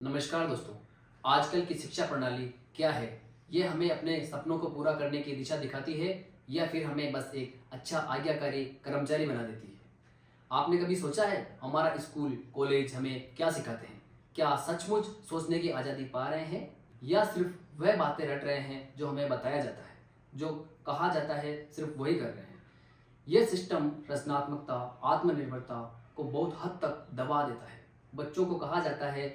नमस्कार दोस्तों। आजकल की शिक्षा प्रणाली क्या है? ये हमें अपने सपनों को पूरा करने की दिशा दिखाती है या फिर हमें बस एक अच्छा आज्ञाकारी कर्मचारी बना देती है? आपने कभी सोचा है हमारा स्कूल, कॉलेज हमें क्या सिखाते हैं? क्या सचमुच सोचने की आज़ादी पा रहे हैं या सिर्फ वह बातें रट रहे हैं जो हमें बताया जाता है, जो कहा जाता है सिर्फ वही कर रहे हैं? यह सिस्टम रचनात्मकता, आत्मनिर्भरता को बहुत हद तक दबा देता है। बच्चों को कहा जाता है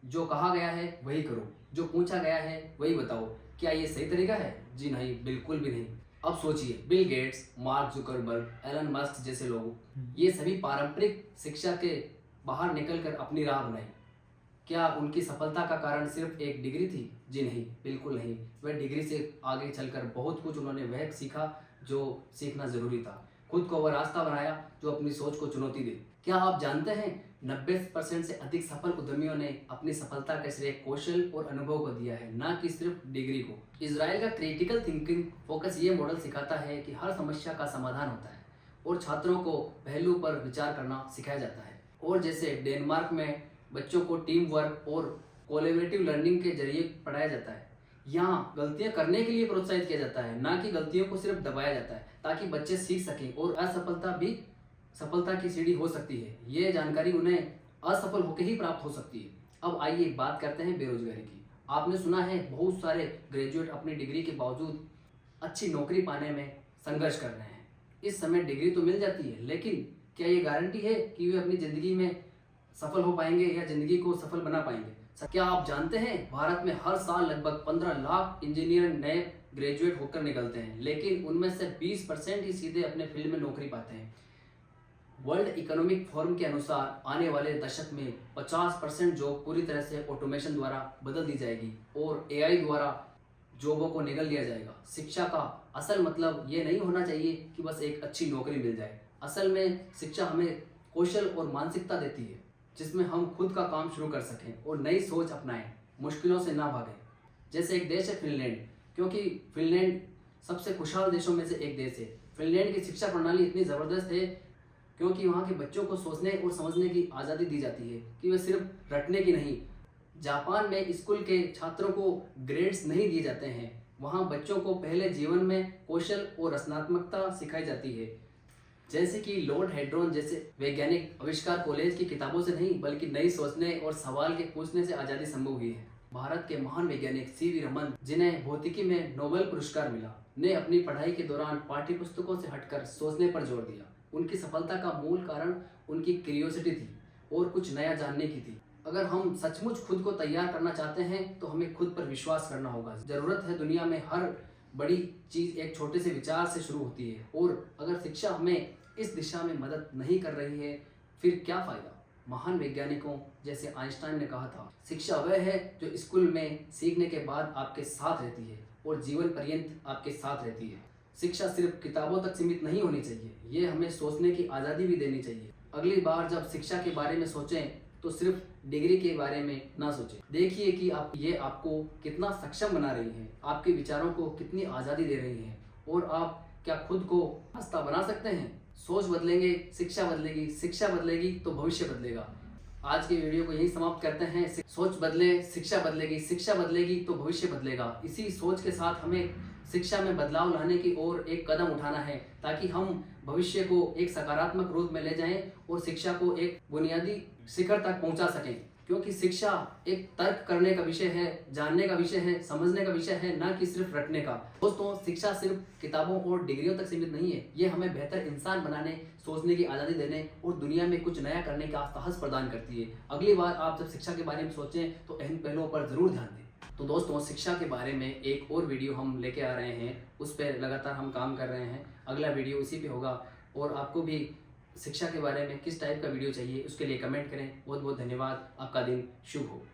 जो कहा गया है वही करो, जो पूछा गया है वही बताओ। क्या ये सही तरीका है? जी नहीं, बिल्कुल भी नहीं। अब सोचिए, Bill Gates, Mark Zuckerberg, Elon Musk जैसे लोग, ये सभी पारंपरिक शिक्षा के बाहर निकलकर अपनी राह बनाई। क्या उनकी सफलता का कारण सिर्फ एक डिग्री थी? जी नहीं, बिल्कुल नहीं। वह डिग्री से आगे चलकर बहुत कुछ उन्होंने वह सीखा जो सीखना ज़रूरी था। खुद को वह रास्ता बनाया जो अपनी सोच को चुनौती दे। क्या आप जानते हैं 90% से अधिक सफल उद्यमियों ने अपनी सफलता का श्रेय कौशल और अनुभव को दिया है, ना कि सिर्फ डिग्री को। इजराइल का क्रिटिकल थिंकिंग फोकस ये मॉडल सिखाता है कि हर समस्या का समाधान होता है और छात्रों को पहलू पर विचार करना सिखाया जाता है। और जैसे डेनमार्क में बच्चों को टीम वर्क और कोलैबोरेटिव लर्निंग के जरिए पढ़ाया जाता है, यहाँ गलतियां करने के लिए प्रोत्साहित किया जाता है, ना कि गलतियों को सिर्फ दबाया जाता है, ताकि बच्चे सीख सकें और असफलता भी सफलता की सीढ़ी हो सकती है। ये जानकारी उन्हें असफल होकर ही प्राप्त हो सकती है। अब आइए बात करते हैं बेरोजगारी की। आपने सुना है बहुत सारे ग्रेजुएट अपनी डिग्री के बावजूद अच्छी नौकरी पाने में संघर्ष कर रहे हैं। इस समय डिग्री तो मिल जाती है, लेकिन क्या ये गारंटी है कि वे अपनी ज़िंदगी में सफल हो पाएंगे या ज़िंदगी को सफल बना पाएंगे? क्या आप जानते हैं भारत में हर साल लगभग 15 लाख इंजीनियर नए ग्रेजुएट होकर निकलते हैं, लेकिन उनमें से 20% ही सीधे अपने फील्ड में नौकरी पाते हैं। वर्ल्ड इकोनॉमिक फोरम के अनुसार आने वाले दशक में 50% जॉब पूरी तरह से ऑटोमेशन द्वारा बदल दी जाएगी और एआई द्वारा जॉबों को निगल लिया जाएगा। शिक्षा का असल मतलब ये नहीं होना चाहिए कि बस एक अच्छी नौकरी मिल जाए। असल में शिक्षा हमें कौशल और मानसिकता देती है जिसमें हम खुद का काम शुरू कर सकें और नई सोच अपनाएं, मुश्किलों से ना भागें। जैसे एक देश है फिनलैंड, क्योंकि फिनलैंड सबसे खुशहाल देशों में से एक देश है। फिनलैंड की शिक्षा प्रणाली इतनी ज़बरदस्त है क्योंकि वहाँ के बच्चों को सोचने और समझने की आज़ादी दी जाती है कि वे सिर्फ रटने की नहीं। जापान में स्कूल के छात्रों को ग्रेड्स नहीं दिए जाते हैं। वहाँ बच्चों को पहले जीवन में कौशल और रचनात्मकता सिखाई जाती है। जैसे कि लॉर्ड हेड्रोन जैसे वैज्ञानिक आविष्कार कॉलेज की किताबों से नहीं बल्कि नई सोचने और सवाल के पूछने से आज़ादी संभव हुई है। भारत के महान वैज्ञानिक सीवी रमन, जिन्हें भौतिकी में नोबेल पुरस्कार मिला, ने अपनी पढ़ाई के दौरान पाठ्य पुस्तकों से हटकर सोचने पर जोर दिया। उनकी सफलता का मूल कारण उनकी क्यूरियोसिटी थी और कुछ नया जानने की थी। अगर हम सचमुच खुद को तैयार करना चाहते हैं तो हमें खुद पर विश्वास करना होगा। जरूरत है, दुनिया में हर बड़ी चीज एक छोटे से विचार से शुरू होती है और अगर शिक्षा हमें इस दिशा में मदद नहीं कर रही है फिर क्या फायदा? महान वैज्ञानिकों जैसे आइंस्टाइन ने कहा था, शिक्षा वह है जो स्कूल में सीखने के बाद आपके साथ रहती है और जीवन पर्यंत आपके साथ रहती है। शिक्षा सिर्फ किताबों तक सीमित नहीं होनी चाहिए, ये हमें सोचने की आज़ादी भी देनी चाहिए। अगली बार जब शिक्षा के बारे में सोचें तो सिर्फ डिग्री के बारे में ना सोचें। देखिए कि ये आपको कितना सक्षम बना रही है, आपके विचारों को कितनी आज़ादी दे रही है और आप क्या खुद को रास्ता बना सकते हैं? सोच बदलेंगे, शिक्षा बदलेगी, शिक्षा बदलेगी तो भविष्य बदलेगा। आज के वीडियो को यही समाप्त करते हैं। सोच बदले, शिक्षा बदलेगी, शिक्षा बदलेगी तो भविष्य बदलेगा। इसी सोच के साथ हमें शिक्षा में बदलाव लाने की ओर एक कदम उठाना है ताकि हम भविष्य को एक सकारात्मक रूप में ले जाएं और शिक्षा को एक बुनियादी शिखर तक पहुंचा सकें। क्योंकि शिक्षा एक तर्क करने का विषय है, जानने का विषय है, समझने का विषय है, ना कि सिर्फ रटने का। दोस्तों, शिक्षा सिर्फ किताबों और डिग्रियों तक सीमित नहीं है। ये हमें बेहतर इंसान बनाने, सोचने की आज़ादी देने और दुनिया में कुछ नया करने का साहस प्रदान करती है। अगली बार आप जब शिक्षा के बारे में सोचें तो इन पहलुओं पर जरूर ध्यान दें। तो दोस्तों, शिक्षा के बारे में एक और वीडियो हम लेके आ रहे हैं, उस पर लगातार हम काम कर रहे हैं। अगला वीडियो इसी पे होगा और आपको भी शिक्षा के बारे में किस टाइप का वीडियो चाहिए उसके लिए कमेंट करें। बहुत बहुत धन्यवाद। आपका दिन शुभ हो।